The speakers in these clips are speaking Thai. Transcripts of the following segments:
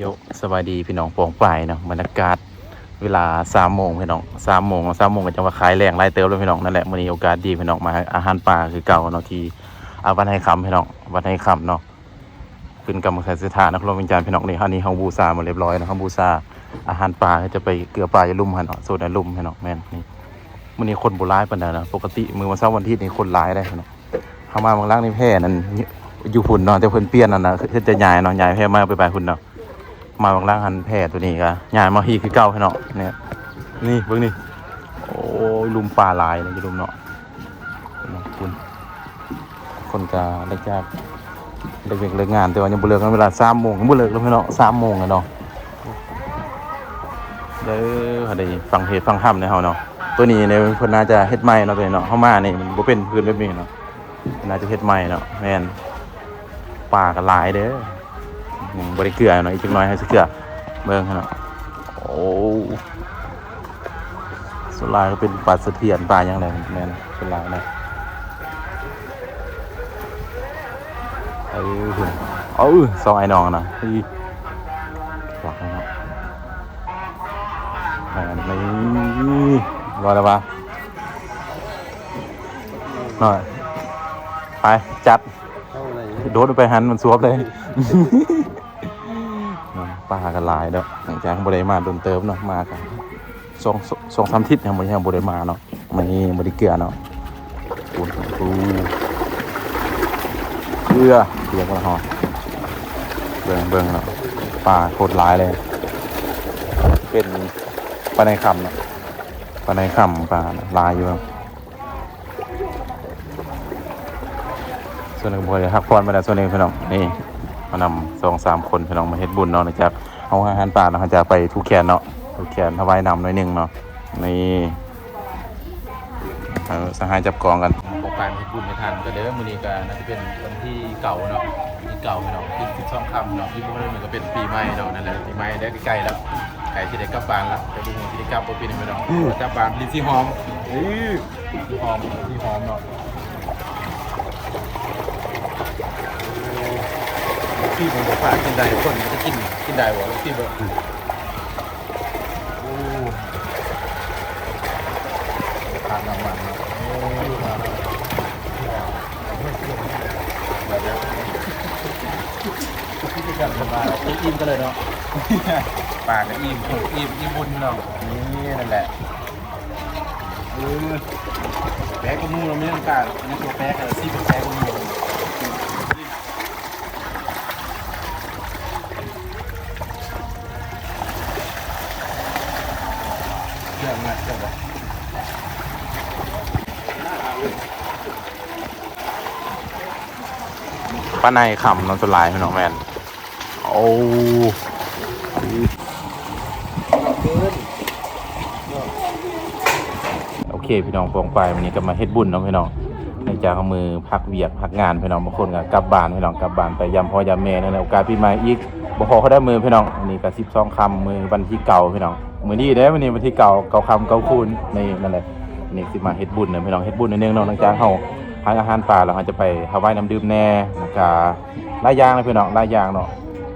โยสบายดีพี่น้องปองป่ายเนาะบรรยากาศเวลา3 โมงพี่น้อง3 โมงก็จะมาขายแรงไล่เติมเลยพี่น้องนั่นแหละมื้อนี้โอกาสดีพี่น้องมาอาหารป่าคือเก่าเนาะที่วัดไห้คำพี่น้องวัดไห้คำเนาะเป็นกรรมการสถานนครวิญญาณพี่น้องนี่อันนี้เฮาบูชามาเรียบร้อยนะเฮาบูชาอาหารป่าจะไปเกลือป่าอย่าลุ่มหั่นเนาะโซนอย่าลุ่มพี่น้องแม่นนี่มื้อนี้คนบ่หลายปานใดนะปกติมื้อวันเสาร์วันอาทิตย์นี่คนหลายได้พี่น้องเฮามาบางหลังนี่แพ้นั่นอยู่พุ่นเนาะแต่เพิ่นเปลี่ยนนั่นน่ะคือจะย้ายเนาะย้ายแพ้มาไปพุ่นเนาะมาบางล่างหันแพร่ตัวนี้ก็ย้ายมาฮีคือเก่าให้เนาะเนี่ยนี่เบิ่งนี่โอ้ยลุมปลาลายเลยจะลุมเนาะคุณคนก็ได้จากเลิกงานแต่ว่ายังบ่เลิกกันเวลา3 โมงยังบ่เลิกแล้วพี่เนาะ3 โมงแล้วเนาะเด้อได้ฟังเฮ็ดฟังธรรมในเฮาเนาะตัวนี้เนี่ยเพิ่นน่าจะเฮ็ดใหม่เนาะตัวนี้เนาะเฮามานี่มันบ่เป็นพื้นแบบนี้เนาะน่าจะเฮ็ดใหม่เนาะแม่นปลาก็หลายเด้อบริเกลือหน่อยอีกจังน้อยให้สักเกลือเบิ่งเนาะโอ้สุดลายก็เป็นปลาสะเทียนปลาอย่างไรแม่นสุดลายนะสองไอ้น้องนะที่หลักนะครับนี่รอแล้วปะหน่อยไปจัดโดดไปหันมันสวบเลยปลากันหลายเด้อหลังจากบริมาโดนเติมเนาะมากัน2-3 ทิศยังบริมาเนาะนี่บริเกลือเนาะปูเกลือก็ละหอเบิ่งเนาะปลาโคตรหลายเลยเป็นปลาในคำเนาะปลาในคำปลาลายอยู่ส่วนหนึ่งบ่ได้พักผ่อนมาแล้วส่วนหนึ่งพี่น้องนี่มานำ2-3 คนพี่น้องมาเฮ็ดบุญเนาะนะครับเอาอาหารป่าเนาะจะไปทุกแขนเนาะทุกแขนถวายน้ำหน่อยนึงเนาะนี่สหายจับกองกันบอกไปเฮ็ดบุญให้ทันก็เด้อมื้อนี้ก็น่าจะเป็นวันที่เก่าเนาะที่เก่าพี่น้องคือ12 ค่ำเนาะที่บ่ได้มันก็เป็นปีใหม่เนาะนั่นแหละปีใหม่ได้ใกล้แล้วใกล้สิได้กลับบ้านแล้วแต่บ่ฮู้สิได้กลับบ่ปีนี้พี่น้องกลับบ้านลิ้นสิหอมสิหอมเนาะที่ผมบอกว่ากินได้คนจะกินได้บ่ที่แบบโอ้ทานน้ำมันเนาะที่จะกลับมาอิ่มกันเลยเนาะปากก็อิ่มบุญเนาะนี่นั่นแหละแป๊กก็มูเราไม่ต้องการนี่ตัวแป๊กอะไรที่เป็นแป๊กก็มูป้าในขำนอนสลายพี่น้องแมนโอ้โอเคพี่น้องปองไปวันนี้ก็มาเฮ็ดบุญเนาะพี่น้องในจากเอามือพักเวียกพักงานพี่น้องบางคนก็กลับบ้านพี่น้องกลับบ้านไปยำพ่อยำแม่นั่นแหละโอกาสปีใหม่อีกบ่พอเขาได้มือพี่น้องอันนี้ก็12 ค่ำมือวันที่เก่าพี่น้องมื้อนี้ได้วันนี้วันที่เก่าค่ำเก่าคูณในนั่นแหละนี่สิมาเฮ็ดบุญเนาะพี่น้องเฮ็ดบุญในเนื่องเนาะหลังจากเฮาทานอาหารป่าแล้วเราจะไปถวายน้ำดื่มแน่นะครับหลายอย่างเลยพี่น้องหลายอย่างเนาะ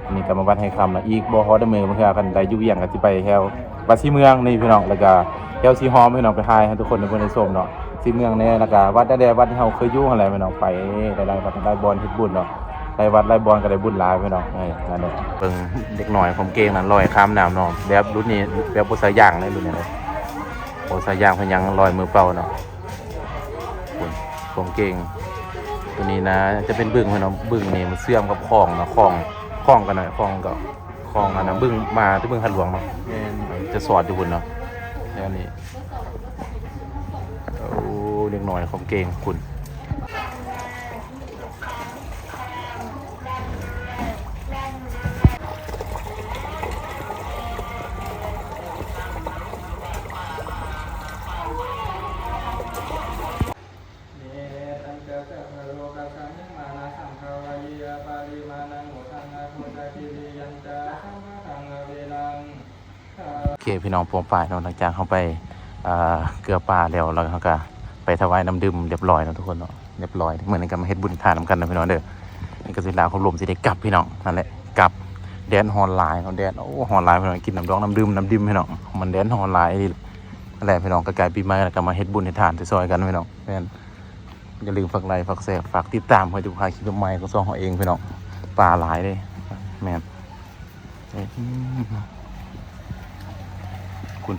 อันนี้ก็มาวัดให้คำนะอีกบ่ฮอดมือบางทีคันใดอยู่เวียงก็สิไปแถววัดศรีเมืองนี่พี่น้องแล้วก็แถวศรีหอมพี่น้องไปทายให้ทุกคนในเพิ่นได้ชมเนาะศรีเมืองนี่แล้วก็วัดใดๆวัดที่เฮาเคยอยู่หั่นแหละพี่น้องไปหลายๆวัดหลายบ่อนเฮ็ดบุญเนาะหลายวัดหลายบ่อนก็ได้บุญหลายพี่น้องนั่นแหละเบิ่งเด็กน้อยผมเก่งนั่นลอยข้ามน้ำเนาะแบบรุ่นนี้แบบบ่ใส่ยางเลยรุ่นนี้เลยบ่ใส่ยางเพิ่นยังลอยมือเปล่าเนาะผมเก่งตัวนี้นะจะเป็นบึ้งพี่น้องบึ้งนี่มันเสื่อมกับคลองนะคลองกันหน่อยคลองอันนั้นบึ้งมาที่บึ้งขัดหลวงเนาะจะสอดอยู่บนเนาะแล้วนี่โอ้เล็กหน่อยผมเก่งคุณโอเคพี่น้องพวงฝ่ายเนาะหลังจากเขาไปเกลือป่าแล้วเขาก็ไปถวายน้ำดื่มเรียบร้อยนะทุกคนเนาะเรียบร้อยเหมือนกันมาเฮ็ดบุญทานน้ำกันนะพี่น้องเด้อนี่ก็สิลาเขาลมสิได้กลับพี่น้องนั่นแหละกลับ แดนฮอนไลน์เขาแดนโอ้ฮอนไลน์พี่น้องกินน้ำดองน้ำดื่มน้ำดิมพี่น้องมันแดนฮอนไลน์นี่นั่นแหละพี่น้องใกล้ๆปีใหม่แล้วก็มาเฮ็ดบุญให้ทานที่ซอยกันพี่น้องแม่นอย่าลืมฝากไลค์ฝากแชร์ฝากติดตามให้ทุกใครคลิปใหม่ก็ซ่องเขาเองพี่น้องปลาหลายเลยแม่นคุณ